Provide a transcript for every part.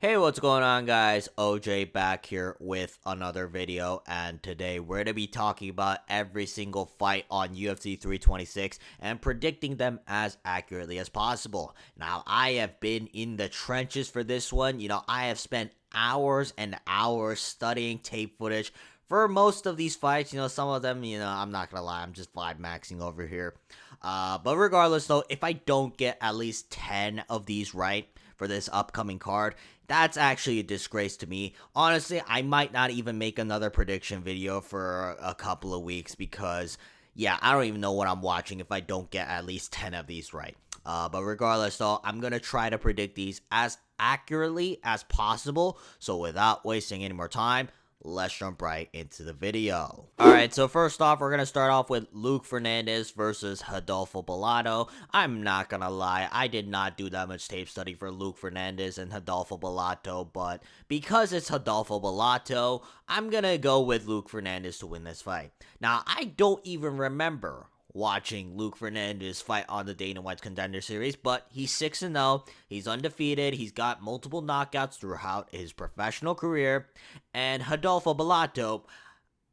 Hey, what's going on, guys? OJ back here with another video, and today we're going to be talking about every single fight on UFC 326 and predicting them as accurately as possible. Now, I have been in the trenches for this one. I have spent hours and hours studying tape footage for most of these fights. Some of them, I'm not going to lie, I'm just vibe maxing over here. But regardless, though, if I don't get at least 10 of these right for this upcoming card, that's actually a disgrace to me. Honestly, I might not even make another prediction video for a couple of weeks because, yeah, I don't even know what I'm watching if I don't get at least 10 of these right. But regardless, though, I'm going to try to predict these as accurately as possible. So without wasting any more time, let's jump right into the video. Alright, so first off, we're going to start off with Luke Fernandez versus Rodolfo Bellato. I'm not going to lie, I did not do that much tape study for Luke Fernandez and Rodolfo Bellato, but because it's Rodolfo Bellato, I'm going to go with Luke Fernandez to win this fight. Now, I don't even remember watching Luke Fernandez fight on the Dana White's Contender Series, but he's 6-0, he's undefeated, he's got multiple knockouts throughout his professional career, and Rodolfo Bellato,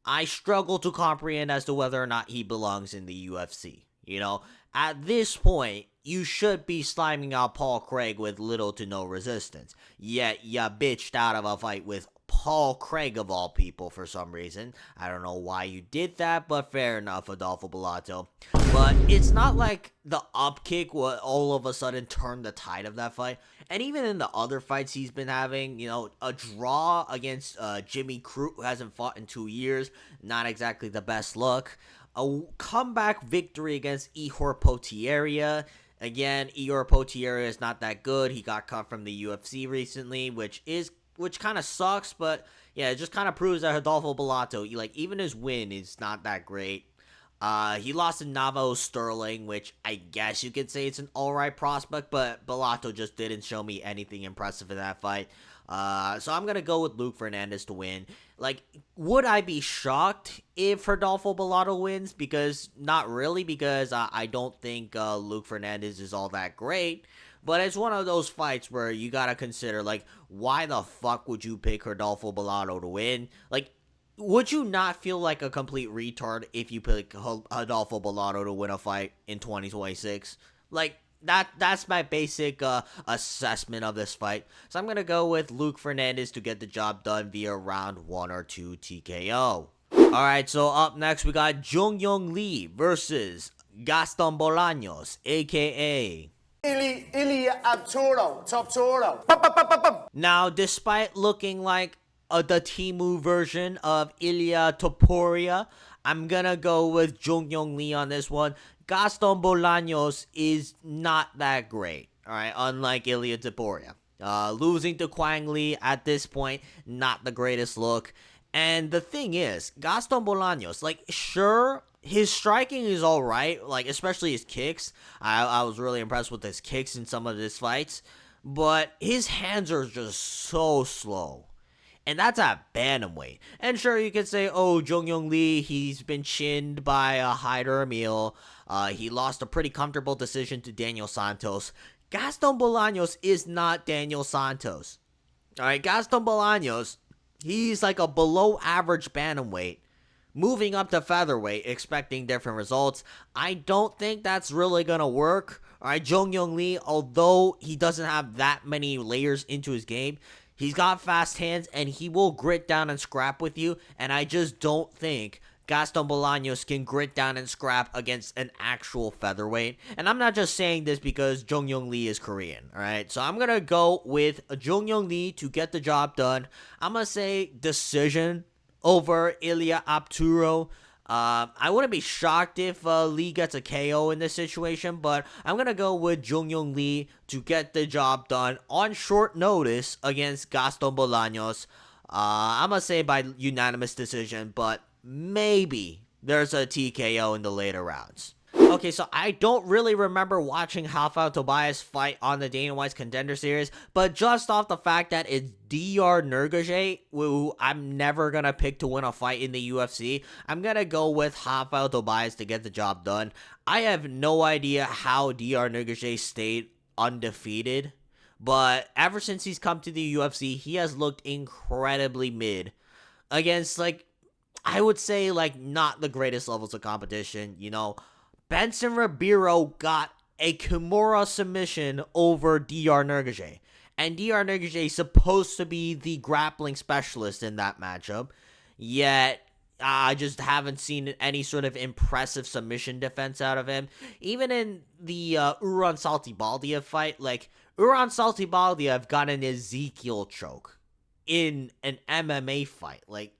I struggle to comprehend as to whether or not he belongs in the UFC. At this point, you should be sliming out Paul Craig with little to no resistance, yet ya bitched out of a fight with Paul Craig of all people for some reason. I don't know why you did that, but fair enough, Rodolfo Bellato. But it's not like the upkick will all of a sudden turn the tide of that fight. And even in the other fights he's been having, a draw against Jimmy Crute, who hasn't fought in 2 years, not exactly the best look. A comeback victory against Ihor Potieria. Again, Ihor Potieria is not that good. He got cut from the UFC recently, which kind of sucks, but yeah, it just kind of proves that Rodolfo Bellato, even his win is not that great. He lost to Navajo Sterling, which I guess you could say it's an alright prospect, but Bellato just didn't show me anything impressive in that fight. So I'm going to go with Luke Fernandez to win. Would I be shocked if Rodolfo Bellato wins? Because, not really, because I don't think Luke Fernandez is all that great. But it's one of those fights where you gotta consider, why the fuck would you pick Rodolfo Bellato to win? Would you not feel like a complete retard if you pick Rodolfo Bellato to win a fight in 2026? That's my basic assessment of this fight. So I'm gonna go with Luke Fernandez to get the job done via round 1 or 2 TKO. Alright, so up next we got Jeong Lee versus Gaston Bolanos, aka Ilya Arturo, top Toro. Now, despite looking like the Timu version of Ilya Topuria, I'm gonna go with Jeong Lee on this one. Gaston Bolanos is not that great, alright, unlike Ilya Topuria. Losing to Quang Lee at this point, not the greatest look. And the thing is, Gaston Bolanos, sure, his striking is alright, especially his kicks. I was really impressed with his kicks in some of his fights, but his hands are just so slow. And that's at bantamweight. And sure, you could say, oh, Jeong Lee, he's been chinned by Hyder Emil. He lost a pretty comfortable decision to Daniel Santos. Gaston Bolanos is not Daniel Santos. Alright, Gaston Bolanos, he's like a below average bantamweight, moving up to featherweight, expecting different results. I don't think that's really gonna work. Alright, Jeong Lee, although he doesn't have that many layers into his game, he's got fast hands and he will grit down and scrap with you. And I just don't think Gaston Bolanos can grit down and scrap against an actual featherweight. And I'm not just saying this because Jeong Lee is Korean, alright? So I'm gonna go with Jeong Lee to get the job done. I'm gonna say decision over Ilya Arturo. I wouldn't be shocked if Lee gets a KO in this situation, but I'm gonna go with Jeong Lee to get the job done on short notice against Gaston Bolanos. I'm gonna say by unanimous decision, but maybe there's a TKO in the later rounds. Okay, so I don't really remember watching Rafael Tobias fight on the Dana White's Contender Series, but just off the fact that it's Diyar Nurgozhay, who I'm never going to pick to win a fight in the UFC, I'm going to go with Rafael Tobias to get the job done. I have no idea how Diyar Nurgozhay stayed undefeated, but ever since he's come to the UFC, he has looked incredibly mid against, like, I would say, like, not the greatest levels of competition. You know, Benson Ribeiro got a Kimura submission over Diyar Nurgozhay. And Diyar Nurgozhay is supposed to be the grappling specialist in that matchup. Yet, I just haven't seen any sort of impressive submission defense out of him. Even in the Uran Saltibaldiev fight, like, Uran Saltibaldiev got an Ezekiel choke in an MMA fight. Like,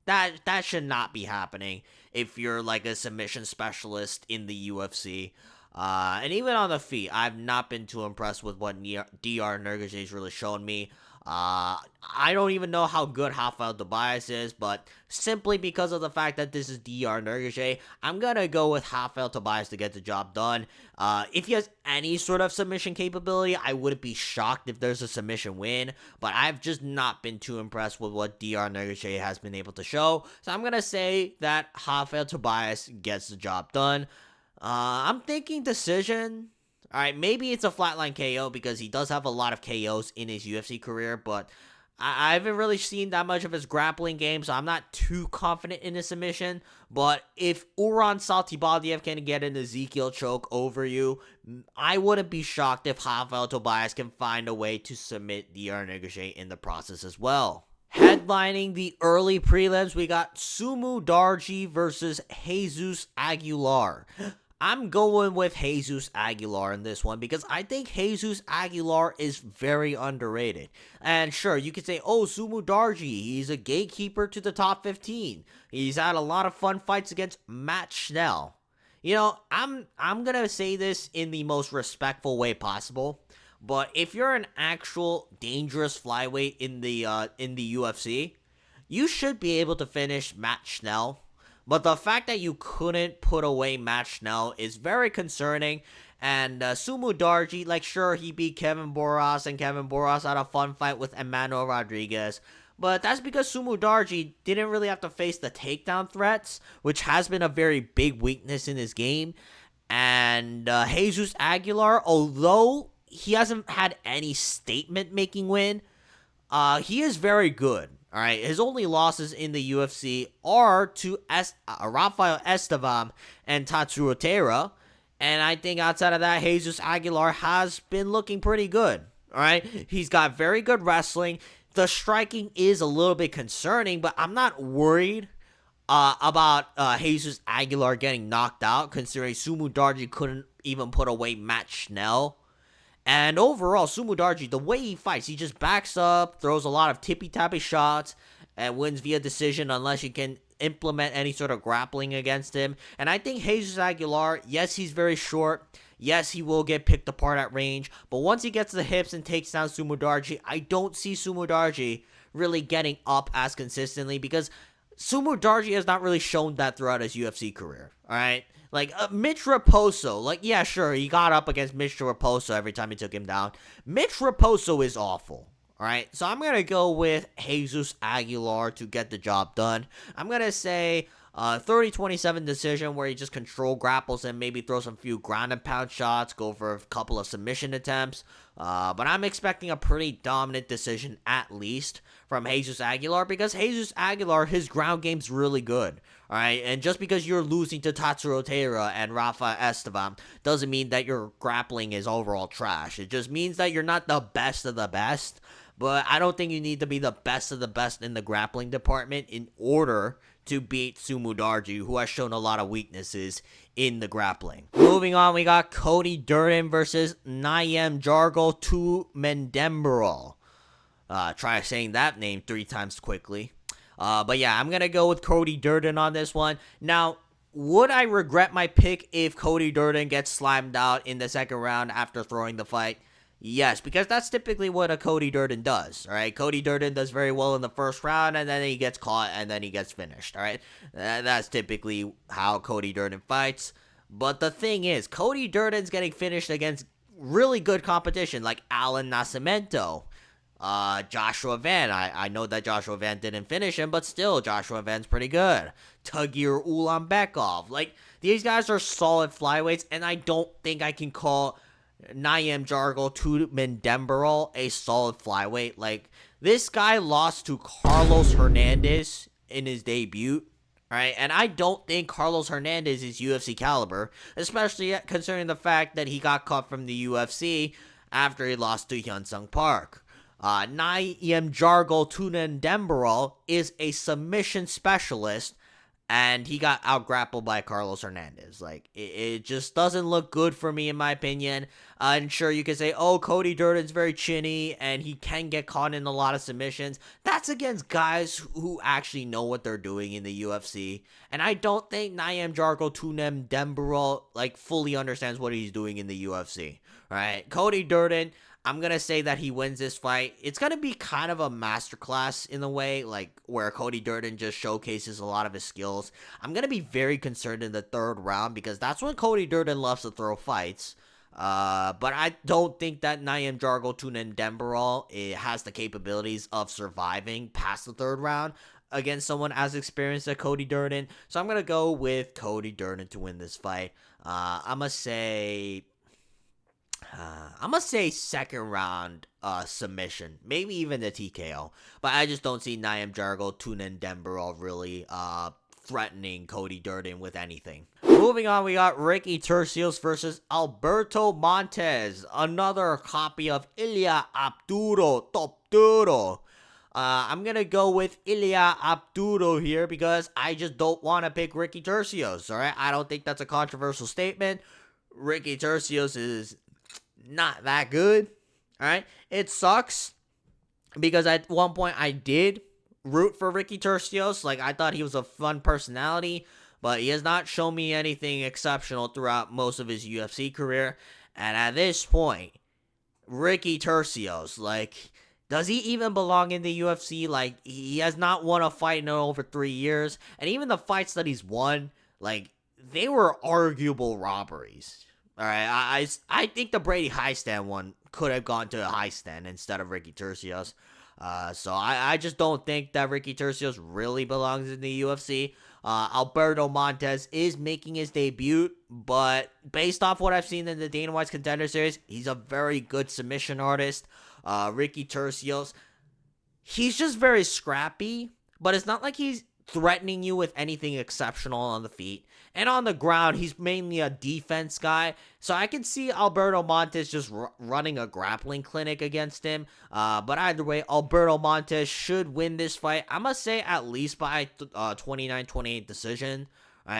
that should not be happening if you're, like, a submission specialist in the UFC. And even on the feet, I've not been too impressed with what Diyar Nurgozhay's really shown me. I don't even know how good Rafael Tobias is, but simply because of the fact that this is Diyar Nurgozhay, I'm gonna go with Rafael Tobias to get the job done. If he has any sort of submission capability, I wouldn't be shocked if there's a submission win, but I've just not been too impressed with what Diyar Nurgozhay has been able to show, so I'm gonna say that Rafael Tobias gets the job done. I'm thinking decision. Alright, maybe it's a flatline KO because he does have a lot of KOs in his UFC career, but I haven't really seen that much of his grappling game, so I'm not too confident in his submission. But if Uran Saltibaldiev can get an Ezekiel choke over you, I wouldn't be shocked if Rafael Tobias can find a way to submit Diyar Nurgozhay in the process as well. Headlining the early prelims, we got Sumudaerji versus Jesus Agular. I'm going with Jesus Agular in this one because I think Jesus Agular is very underrated. And sure, you could say, oh, Sumudaerji, he's a gatekeeper to the top 15. He's had a lot of fun fights against Matt Schnell. You know, I'm gonna say this in the most respectful way possible, but if you're an actual dangerous flyweight in the UFC, you should be able to finish Matt Schnell. But the fact that you couldn't put away Matt Schnell is very concerning. And Sumudaerji, like, sure, he beat Kevin Boras, and Kevin Boras had a fun fight with Emmanuel Rodriguez. But that's because Sumudaerji didn't really have to face the takedown threats, which has been a very big weakness in his game. And Jesus Agular, although he hasn't had any statement-making win, he is very good. All right, his only losses in the UFC are to Rafael Estevam and Tatsuro Taira, and I think outside of that, Jesus Agular has been looking pretty good. All right, he's got very good wrestling. The striking is a little bit concerning, but I'm not worried about Jesus Agular getting knocked out, considering Sumudaerji couldn't even put away Matt Schnell. And overall, Sumudaerji, the way he fights, he just backs up, throws a lot of tippy-tappy shots, and wins via decision unless you can implement any sort of grappling against him. And I think Jesus Agular, yes, he's very short. Yes, he will get picked apart at range. But once he gets the hips and takes down Sumudaerji, I don't see Sumudaerji really getting up as consistently because Sumudaerji has not really shown that throughout his UFC career. All right? Like, Mitch Raposo, like, yeah, sure, he got up against Mitch Raposo every time he took him down. Mitch Raposo is awful, alright? So I'm going to go with Jesus Agular to get the job done. I'm going to say 30-27 decision where he just control grapples and maybe throw some few ground and pound shots, go for a couple of submission attempts. But I'm expecting a pretty dominant decision at least from Jesus Agular because Jesus Agular, his ground game's really good. Alright, and just because you're losing to Tatsuro Taira and Rafael Estevam doesn't mean that your grappling is overall trash. It just means that you're not the best of the best, but I don't think you need to be the best of the best in the grappling department in order to beat Sumudaerji, who has shown a lot of weaknesses in the grappling. Moving on, we got Cody Durden versus Nyamjargal Tumendemberal. Try saying that name 3 times quickly. But yeah, I'm going to go with Cody Durden on this one. Now, would I regret my pick if Cody Durden gets slammed out in the second round after throwing the fight? Yes, because that's typically what a Cody Durden does, alright? Cody Durden does very well in the first round, and then he gets caught, and then he gets finished, alright? That's typically how Cody Durden fights. But the thing is, Cody Durden's getting finished against really good competition, like Alan Nascimento. Joshua Van. I know that Joshua Van didn't finish him, but still, Joshua Van's pretty good. Tagir Ulanbekov. Like, these guys are solid flyweights, and I don't think I can call Nyamjargal Tumendemberal a solid flyweight. Like, this guy lost to Carlos Hernandez in his debut. Right, and I don't think Carlos Hernandez is UFC caliber, especially considering the fact that he got cut from the UFC after he lost to Hyun-Sung Park. Nyamjargal Tumendemberal is a submission specialist, and he got out-grappled by Carlos Hernandez. Like, it just doesn't look good for me, in my opinion. And sure, you can say, oh, Cody Durden's very chinny, and he can get caught in a lot of submissions. That's against guys who actually know what they're doing in the UFC. And I don't think Nyamjargal Tumendemberal, like, fully understands what he's doing in the UFC. Right? Cody Durden, I'm going to say that he wins this fight. It's going to be kind of a masterclass in a way, like where Cody Durden just showcases a lot of his skills. I'm going to be very concerned in the third round because that's when Cody Durden loves to throw fights. But I don't think that Nyamjargal Tumendemberal has the capabilities of surviving past the third round against someone as experienced as Cody Durden. So I'm going to go with Cody Durden to win this fight. I'm going to say second round submission, maybe even the TKO, but I just don't see Nyamjargal Tumendemberal really threatening Cody Durden with anything. Moving on, we got Ricky Turcios versus Alberto Montes, another copy of Ilia Abduro Top Duro. I'm gonna go with Ilia Abduro here because I just don't want to pick Ricky Turcios. All right, I don't think that's a controversial statement. Ricky Turcios is not that good. All right, it sucks because at one point I did root for Ricky Turcios. Like, I thought he was a fun personality, but he has not shown me anything exceptional throughout most of his UFC career. And at this point, Ricky Turcios, like, does he even belong in the UFC? Like, he has not won a fight in over 3 years, and even the fights that he's won, like, they were arguable robberies. All right, I think the Brady Highstand one could have gone to a Highstand instead of Ricky Turcios. So I just don't think that Ricky Turcios really belongs in the UFC. Alberto Montes is making his debut, but based off what I've seen in the Dana White's Contender Series, he's a very good submission artist. Ricky Turcios, he's just very scrappy, but it's not like he's threatening you with anything exceptional on the feet. And on the ground, he's mainly a defense guy. So I can see Alberto Montes just running a grappling clinic against him. But either way, Alberto Montes should win this fight. I must say at least by 29-28 decision.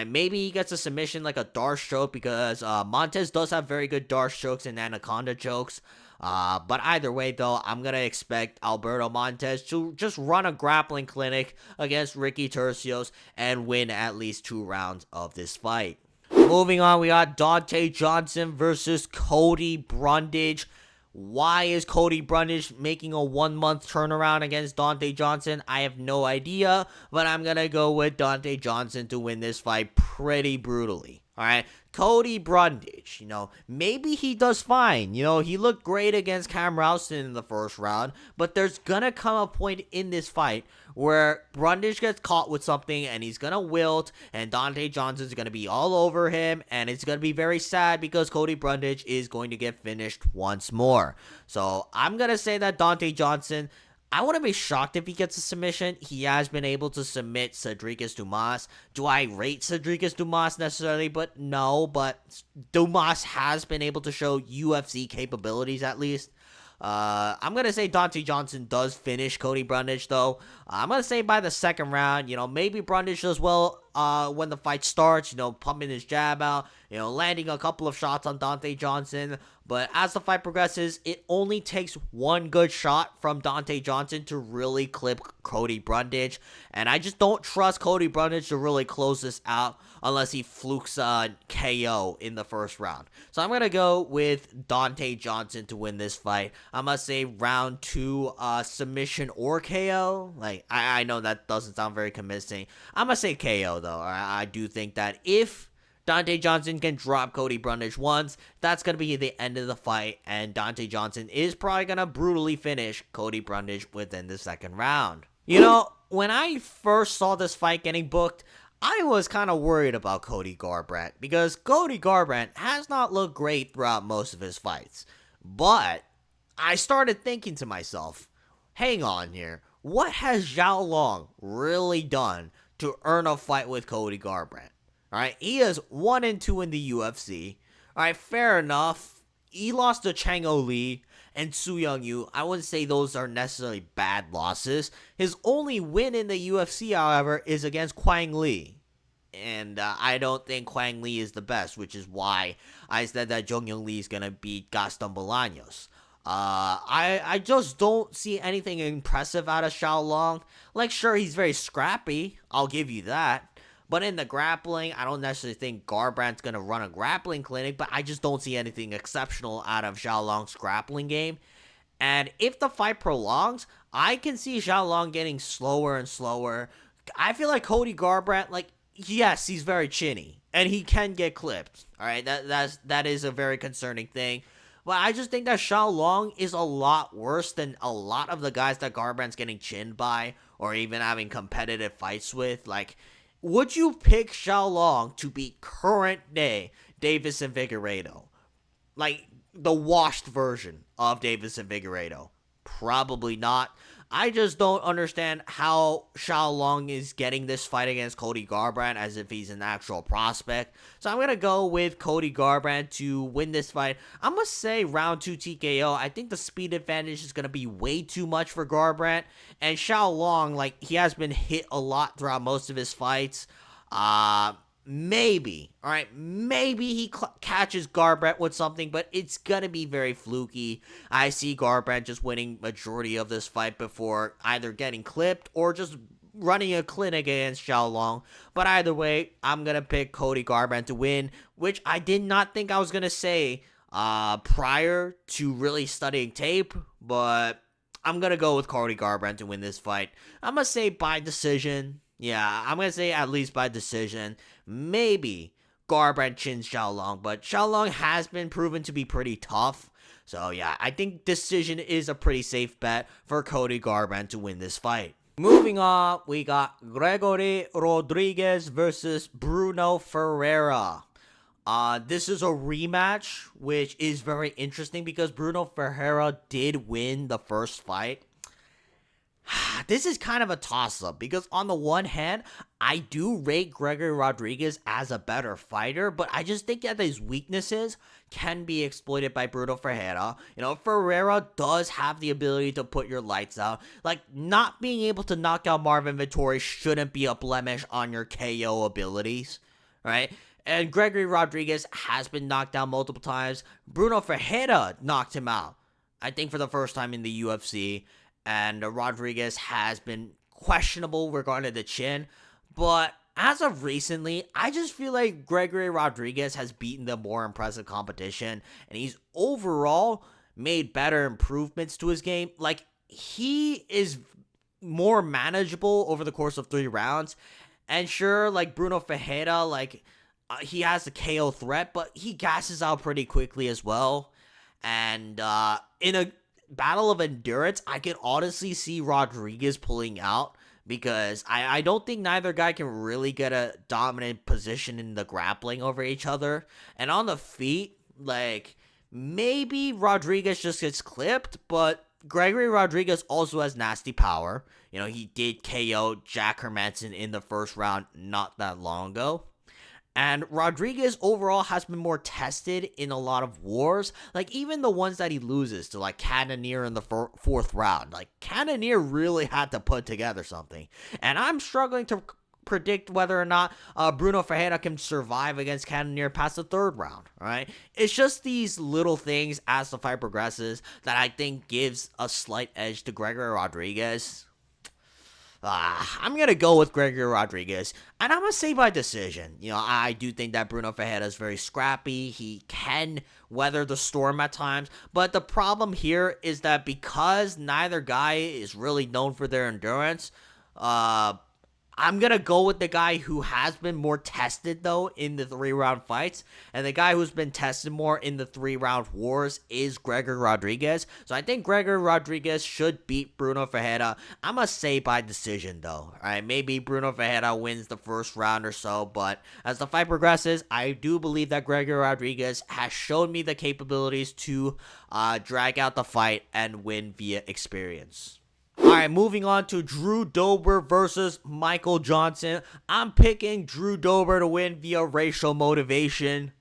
Maybe he gets a submission like a Darce choke because Montes does have very good Darce chokes and Anaconda chokes. But either way, though, I'm going to expect Alberto Montes to just run a grappling clinic against Ricky Turcios and win at least 2 rounds of this fight. Moving on, we got Donte Johnson versus Cody Brundage. Why is Cody Brundage making a 1-month turnaround against Donte Johnson? I have no idea, but I'm going to go with Donte Johnson to win this fight pretty brutally. All right, Cody Brundage, maybe he does fine. He looked great against Cam Ralston in the first round, but there's going to come a point in this fight where Brundage gets caught with something and he's going to wilt and Donte Johnson's going to be all over him, and it's going to be very sad because Cody Brundage is going to get finished once more. So I'm going to say that Donte Johnson, I wouldn't be shocked if he gets a submission. He has been able to submit Cedricus Dumas. Do I rate Cedricus Dumas necessarily? But no, but Dumas has been able to show UFC capabilities at least. I'm going to say Donte Johnson does finish Cody Brundage, though. I'm going to say by the second round, maybe Brundage does well when the fight starts, pumping his jab out, landing a couple of shots on Donte Johnson. But as the fight progresses, it only takes one good shot from Donte Johnson to really clip Cody Brundage. And I just don't trust Cody Brundage to really close this out unless he flukes KO in the first round. So I'm going to go with Donte Johnson to win this fight. I'm going to say round 2 submission or KO. Like, I know that doesn't sound very convincing. I'm going to say KO, though. I do think that if Donte Johnson can drop Cody Brundage once, that's going to be the end of the fight, and Donte Johnson is probably going to brutally finish Cody Brundage within the second round. When I first saw this fight getting booked, I was kind of worried about Cody Garbrandt because Cody Garbrandt has not looked great throughout most of his fights. But I started thinking to myself, hang on here, what has Xiao Long really done to earn a fight with Cody Garbrandt? Alright, he is 1-2 in the UFC. Alright, fair enough. He lost to Chang O Lee and Su Young Yu. I wouldn't say those are necessarily bad losses. His only win in the UFC, however, is against Quang Lee. And I don't think Quang Lee is the best, which is why I said that Jeong Young Lee is going to beat Gaston Bolanos. I just don't see anything impressive out of Xiao Long. Like, sure, he's very scrappy. I'll give you that. But in the grappling, I don't necessarily think Garbrandt's going to run a grappling clinic, but I just don't see anything exceptional out of Xiao Long's grappling game. And if the fight prolongs, I can see Xiao Long getting slower and slower. I feel like Cody Garbrandt, like, yes, he's very chinny, and he can get clipped. All right, that is a very concerning thing. But I just think that Xiao Long is a lot worse than a lot of the guys that Garbrandt's getting chinned by, or even having competitive fights with. Like, would you pick Xiao Long to beat current day Davis and Figueiredo? Like, the washed version of Davis and Figueiredo? Probably not. I just don't understand how Xiao Long is getting this fight against Cody Garbrandt as if he's an actual prospect. So I'm going to go with Cody Garbrandt to win this fight. I'm going to say round 2 TKO. I think the speed advantage is going to be way too much for Garbrandt. And Xiao Long, like, he has been hit a lot throughout most of his fights. Maybe he catches Garbrandt with something, but it's gonna be very fluky. I see Garbrandt just winning majority of this fight before either getting clipped or just running a clinic against Xiao Long. But either way, I'm gonna pick Cody Garbrandt to win, which I did not think I was gonna say prior to really studying tape, but I'm gonna go with Cody Garbrandt to win this fight. I'm gonna say by decision. Yeah, I'm going to say at least by decision. Maybe Garbrandt chins Xiao Long, but Xiao Long has been proven to be pretty tough. So yeah, I think decision is a pretty safe bet for Cody Garbrandt to win this fight. Moving on, we got Gregory Rodriguez versus Bruno Ferreira. This is a rematch, which is very interesting because Bruno Ferreira did win the first fight. This is kind of a toss-up because on the one hand, I do rate Gregory Rodriguez as a better fighter, but I just think that his weaknesses can be exploited by Bruno Ferreira. You know, Ferreira does have the ability to put your lights out. Like, not being able to knock out Marvin Vettori shouldn't be a blemish on your KO abilities, right? And Gregory Rodriguez has been knocked down multiple times. Bruno Ferreira knocked him out, I think for the first time in the UFC. And Rodriguez has been questionable regarding the chin. But as of recently, I just feel like Gregory Rodriguez has beaten the more impressive competition. And he's overall made better improvements to his game. Like, he is more manageable over the course of 3 rounds. And sure, like Bruno Ferreira, like, he has a KO threat, but he gasses out pretty quickly as well. And in a battle of endurance, I can honestly see Rodriguez pulling out because I don't think neither guy can really get a dominant position in the grappling over each other. And on the feet, like, maybe Rodriguez just gets clipped, but Gregory Rodriguez also has nasty power. You know, he did KO Jack Hermanson in the first round not that long ago. And Rodriguez overall has been more tested in a lot of wars. Like, even the ones that he loses to, like, Cannonier in the 4th round. Like, Cannonier really had to put together something. And I'm struggling to predict whether or not Bruno Ferreira can survive against Cannonier past the 3rd round, right? It's just these little things as the fight progresses that I think gives a slight edge to Gregory Rodriguez. I'm going to go with Gregory Rodriguez, and I'm going to say by decision. You know, I do think that Bruno Ferreira is very scrappy. He can weather the storm at times, but the problem here is that because neither guy is really known for their endurance, I I'm going to go with the guy who has been more tested, though, in the 3-round fights. And the guy who's been tested more in the 3-round wars is Gregory Rodriguez. So I think Gregory Rodriguez should beat Bruno Ferreira. I'm going to say by decision, though. All right, maybe Bruno Ferreira wins the first round or so. But as the fight progresses, I do believe that Gregory Rodriguez has shown me the capabilities to drag out the fight and win via experience. Alright, moving on to Drew Dober versus Michael Johnson. I'm picking Drew Dober to win via racial motivation.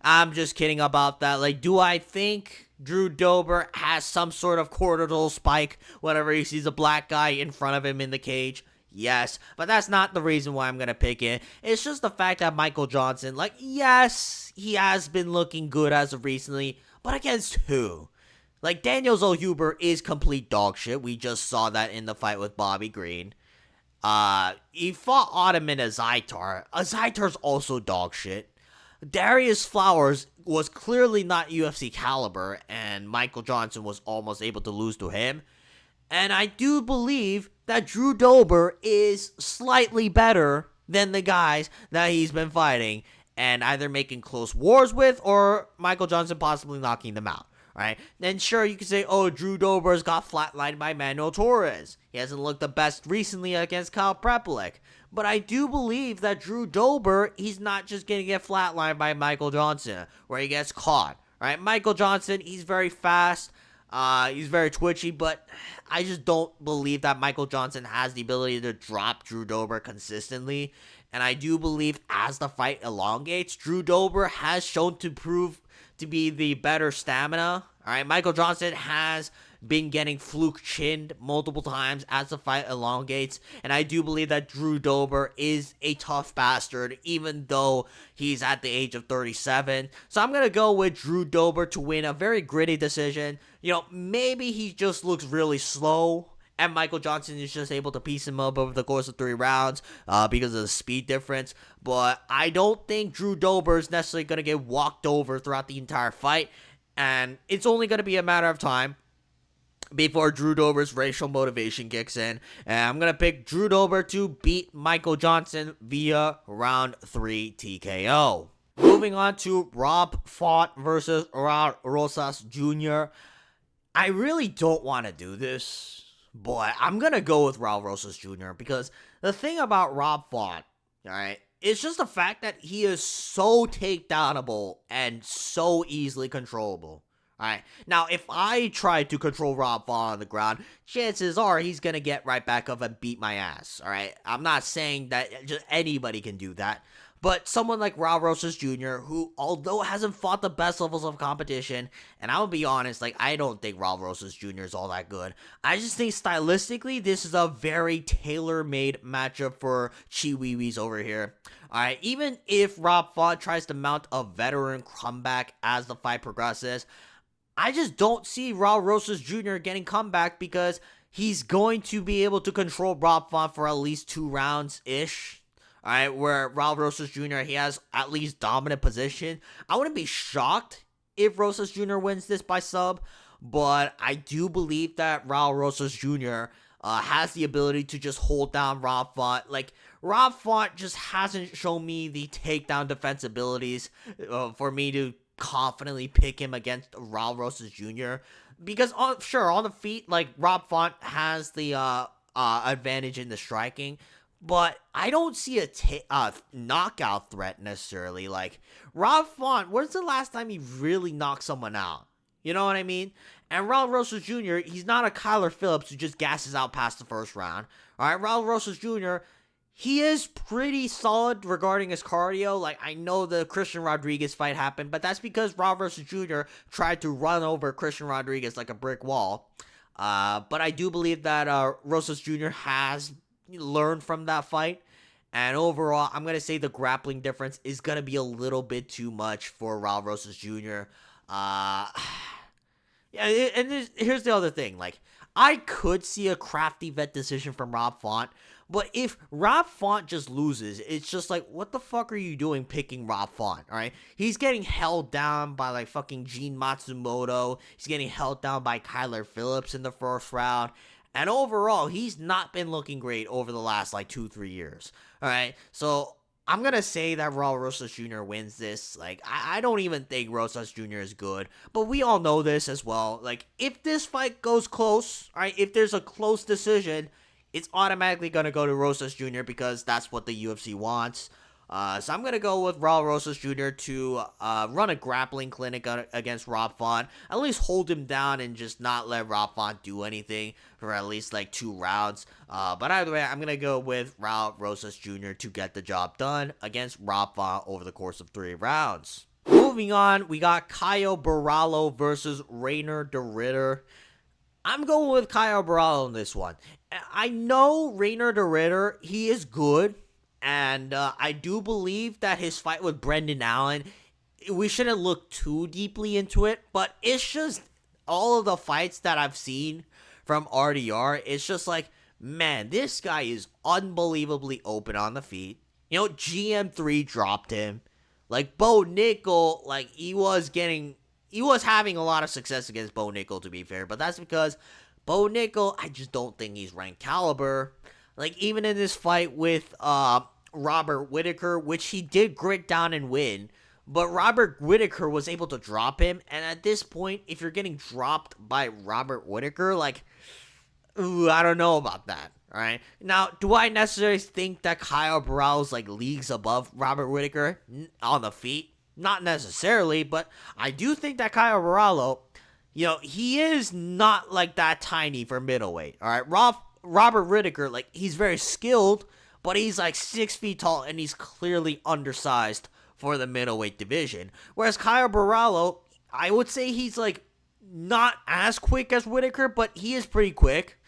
I'm just kidding about that. Like, do I think Drew Dober has some sort of cortisol spike whenever he sees a black guy in front of him in the cage? Yes, but that's not the reason why I'm going to pick it. It's just the fact that Michael Johnson, like, yes, he has been looking good as of recently, but against who? Like, Daniel Zellhuber is complete dog shit. We just saw that in the fight with Bobby Green. He fought Ottoman Azaitar. Azaitar's also dog shit. Darius Flowers was clearly not UFC caliber, and Michael Johnson was almost able to lose to him. And I do believe that Drew Dober is slightly better than the guys that he's been fighting, and either making close wars with, or Michael Johnson possibly knocking them out. Right? Then sure, you could say, oh, Drew Dober's got flatlined by Manuel Torres. He hasn't looked the best recently against Kyle Prepelic. But I do believe that Drew Dober, he's not just going to get flatlined by Michael Johnson, where he gets caught. Right? Michael Johnson, he's very fast. He's very twitchy, but I just don't believe that Michael Johnson has the ability to drop Drew Dober consistently. And I do believe as the fight elongates, Drew Dober has shown to prove to be the better stamina. All right, Michael Johnson has been getting fluke chinned multiple times as the fight elongates, and I do believe that Drew Dober is a tough bastard, even though he's at the age of 37. So I'm gonna go with Drew Dober to win a very gritty decision. You know, maybe he just looks really slow, and Michael Johnson is just able to piece him up over the course of 3 rounds because of the speed difference. But I don't think Drew Dober is necessarily going to get walked over throughout the entire fight. And it's only going to be a matter of time before Drew Dober's racial motivation kicks in. And I'm going to pick Drew Dober to beat Michael Johnson via round 3 TKO. Moving on to Rob Font versus Raul Rosas Jr. I really don't want to do this, but I'm going to go with Raul Rosas Jr. because the thing about Rob Font, alright, it's just the fact that he is so takedownable and so easily controllable. Alright, now if I try to control Rob Font on the ground, chances are he's going to get right back up and beat my ass. Alright, I'm not saying that just anybody can do that. But someone like Raul Rosas Jr., who, although hasn't fought the best levels of competition, and I'll be honest, like, I don't think Raul Rosas Jr. is all that good. I just think stylistically, this is a very tailor-made matchup for Chiwiwis over here. Alright, even if Rob Font tries to mount a veteran comeback as the fight progresses, I just don't see Raul Rosas Jr. getting comeback because he's going to be able to control Rob Font for at least 2 rounds-ish. Alright, where Raul Rosas Jr., he has at least dominant position. I wouldn't be shocked if Rosas Jr. wins this by sub, but I do believe that Raul Rosas Jr. Has the ability to just hold down Rob Font. Like, Rob Font just hasn't shown me the takedown defense abilities for me to confidently pick him against Raul Rosas Jr. Because, on the feet, like, Rob Font has the advantage in the striking, but I don't see a knockout threat necessarily. Like, Rob Font, when's the last time he really knocked someone out? You know what I mean? And Raul Rosas Jr., he's not a Kyler Phillips who just gasses out past the first round. Alright, Raul Rosas Jr., he is pretty solid regarding his cardio. Like, I know the Christian Rodriguez fight happened, but that's because Raul Rosas Jr. tried to run over Christian Rodriguez like a brick wall. But I do believe that Rosas Jr. has learned from that fight, and overall I'm gonna say the grappling difference is gonna be a little bit too much for Raul Rosas Jr. Here's the other thing, like, I could see a crafty vet decision from Rob Font, but if Rob Font just loses, it's just like, what the fuck are you doing picking Rob Font? Alright, he's getting held down by like fucking Gene Matsumoto, he's getting held down by Kyler Phillips in the first round. And overall, he's not been looking great over the last, 2-3 years. All right, so I'm going to say that Raul Rosas Jr. wins this. I don't even think Rosas Jr. is good, but we all know this as well. If this fight goes close, all right, if there's a close decision, it's automatically going to go to Rosas Jr. because that's what the UFC wants. So I'm going to go with Raul Rosas Jr. to run a grappling clinic against Rob Font. At least hold him down and just not let Rob Font do anything for at least 2 rounds. But either way, I'm going to go with Raul Rosas Jr. to get the job done against Rob Font over the course of 3 rounds. Moving on, we got Caio Borralho versus Reiner de Ridder. I'm going with Caio Borralho in this one. I know Reiner de Ridder, he is good. And I do believe that his fight with Brendan Allen, we shouldn't look too deeply into it, but it's just all of the fights that I've seen from RDR, it's just man, this guy is unbelievably open on the feet. GM3 dropped him. Bo Nickel, he was having a lot of success against Bo Nickel, to be fair, but that's because Bo Nickel, I just don't think he's ranked caliber. Even in this fight with Robert Whittaker, which he did grit down and win, but Robert Whittaker was able to drop him, and at this point, if you're getting dropped by Robert Whittaker, I don't know about that, alright? Now, do I necessarily think that Caio Borralho's, leagues above Robert Whittaker on the feet? Not necessarily, but I do think that Caio Borralho, he is not, that tiny for middleweight, alright? Robert Whittaker, he's very skilled, but he's 6 feet tall and he's clearly undersized for the middleweight division. Whereas Caio Borralho, I would say he's not as quick as Whittaker, but he is pretty quick.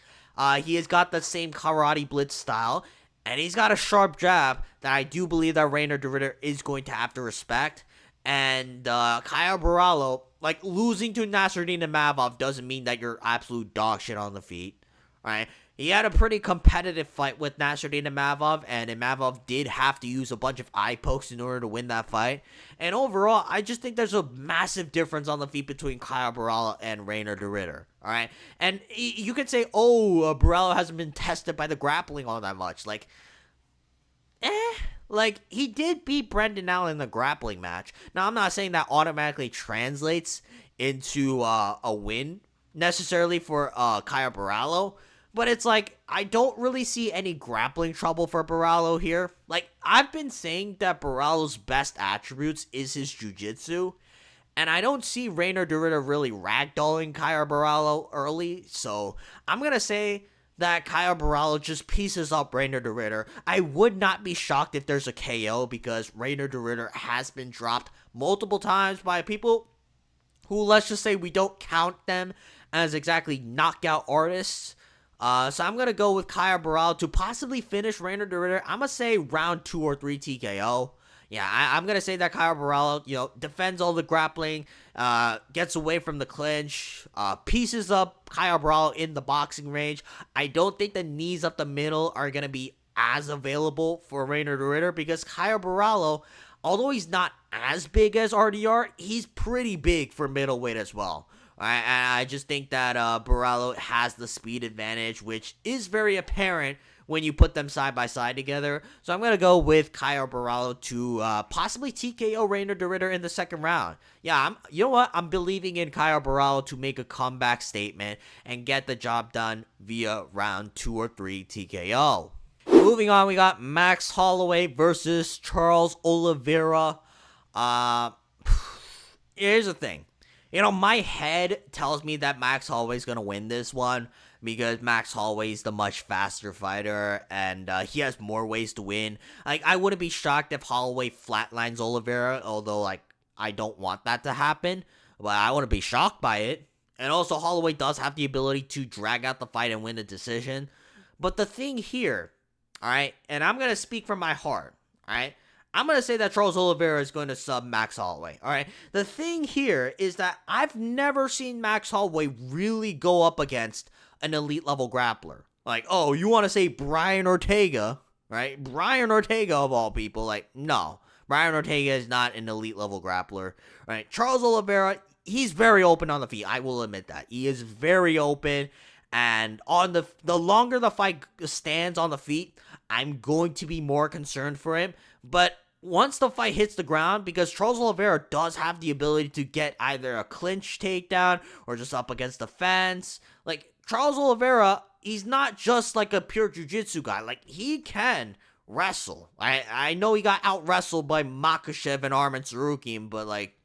He has got the same karate blitz style, and he's got a sharp jab that I do believe that Reiner de Ridder is going to have to respect. And Caio Borralho, losing to Nasruddin Imavov doesn't mean that you're absolute dog shit on the feet, right? He had a pretty competitive fight with Nasruddin Imavov, and Imavov did have to use a bunch of eye pokes in order to win that fight. And overall, I just think there's a massive difference on the feet between Caio Borralho and Reiner de Ridder, alright? And you could say, Borralho hasn't been tested by the grappling all that much. He did beat Brendan Allen in the grappling match. Now, I'm not saying that automatically translates into a win necessarily for Caio Borralho, but it's I don't really see any grappling trouble for Borralho here. I've been saying that Borralho's best attributes is his jiu-jitsu, and I don't see Reiner de Ridder really ragdolling Caio Borralho early, so I'm going to say that Caio Borralho just pieces up Reiner de Ridder. I would not be shocked if there's a KO because Reiner de Ridder has been dropped multiple times by people who, let's just say, we don't count them as exactly knockout artists. So I'm going to go with Caio Borralho to possibly finish Reiner de Ridder. I'm going to say round 2 or 3 TKO. Yeah, I'm going to say that Caio Borralho, defends all the grappling, gets away from the clinch, pieces up Caio Borralho in the boxing range. I don't think the knees up the middle are going to be as available for Reiner de Ridder because Caio Borralho, although he's not as big as RDR, he's pretty big for middleweight as well. I just think that Borralho has the speed advantage, which is very apparent when you put them side by side together. So I'm going to go with Caio Borralho to possibly TKO Reiner de Ridder in the second round. Yeah, you know what? I'm believing in Caio Borralho to make a comeback statement and get the job done via round 2 or 3 TKO. Moving on, we got Max Holloway versus Charles Oliveira. Here's the thing. My head tells me that Max Holloway's going to win this one because Max Holloway's the much faster fighter and he has more ways to win. I wouldn't be shocked if Holloway flatlines Oliveira, although, I don't want that to happen, but I wouldn't be shocked by it. And also, Holloway does have the ability to drag out the fight and win a decision. But the thing here, alright, and I'm going to speak from my heart, alright? I'm going to say that Charles Oliveira is going to sub Max Holloway, alright? The thing here is that I've never seen Max Holloway really go up against an elite level grappler. You want to say Brian Ortega, right? Brian Ortega of all people, no. Brian Ortega is not an elite level grappler, right? Charles Oliveira, he's very open on the feet. I will admit that. He is very open. And on the longer the fight stands on the feet, I'm going to be more concerned for him. But once the fight hits the ground, because Charles Oliveira does have the ability to get either a clinch takedown or just up against the fence. Like, Charles Oliveira, he's not just like a pure jiu-jitsu guy. Like, he can wrestle. I know he got out-wrestled by Makhachev and Arman Tsarukyan, but like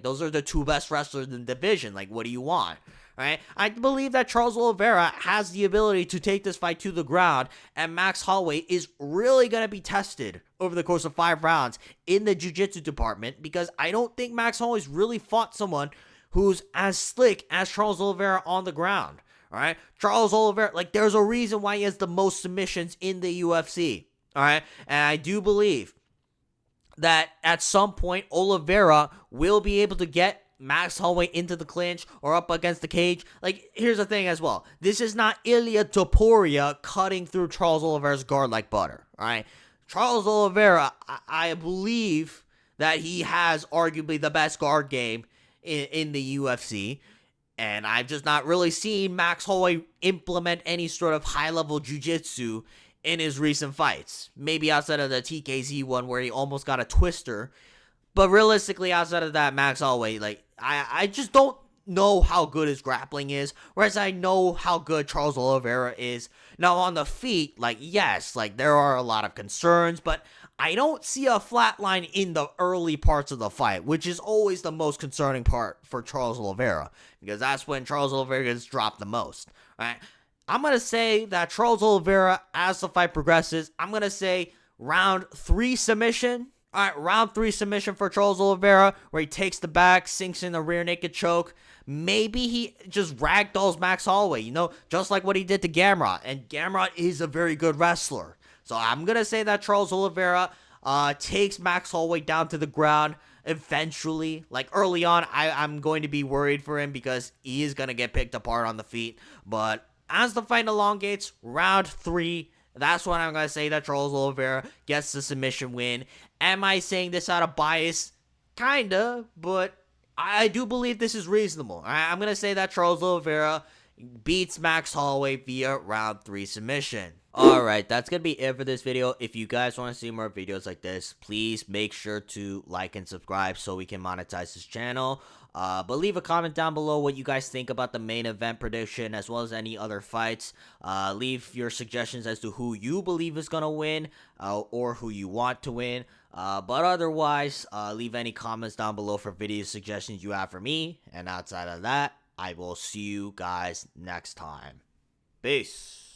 those are the two best wrestlers in the division. Like, what do you want? Right? I believe that Charles Oliveira has the ability to take this fight to the ground, and Max Holloway is really going to be tested over the course of 5 rounds in the jiu-jitsu department, because I don't think Max Holloway's really fought someone who's as slick as Charles Oliveira on the ground. All right? Charles Oliveira, like, there's a reason why he has the most submissions in the UFC. All right? And I do believe that at some point Oliveira will be able to get Max Holloway into the clinch or up against the cage. Like, here's the thing as well. This is not Ilia Topuria cutting through Charles Oliveira's guard like butter. All right? Charles Oliveira, I believe that he has arguably the best guard game in the UFC. And I've just not really seen Max Holloway implement any sort of high-level jiu-jitsu in his recent fights. Maybe outside of the TKZ one where he almost got a twister. But realistically, outside of that, Max Holloway, like, I just don't know how good his grappling is, whereas I know how good Charles Oliveira is. Now, on the feet, like, yes, like, there are a lot of concerns, but I don't see a flat line in the early parts of the fight, which is always the most concerning part for Charles Oliveira, because that's when Charles Oliveira gets dropped the most, right? I'm going to say that Charles Oliveira, as the fight progresses, I'm going to say round 3 submission. All right, round 3 submission for Charles Oliveira, where he takes the back, sinks in the rear naked choke. Maybe he just ragdolls Max Holloway, you know, just like what he did to Garbrandt. And Garbrandt is a very good wrestler. So I'm going to say that Charles Oliveira takes Max Holloway down to the ground eventually. Like, early on, I'm going to be worried for him because he is going to get picked apart on the feet. But as the fight elongates, round 3, that's when I'm going to say that Charles Oliveira gets the submission win. Am I saying this out of bias? Kinda, but I do believe this is reasonable. I'm going to say that Charles Oliveira beats Max Holloway via round 3 submission. Alright, that's going to be it for this video. If you guys want to see more videos like this, please make sure to like and subscribe so we can monetize this channel. But leave a comment down below what you guys think about the main event prediction, as well as any other fights. Leave your suggestions as to who you believe is going to win, or who you want to win. But otherwise, leave any comments down below for video suggestions you have for me. And outside of that, I will see you guys next time. Peace.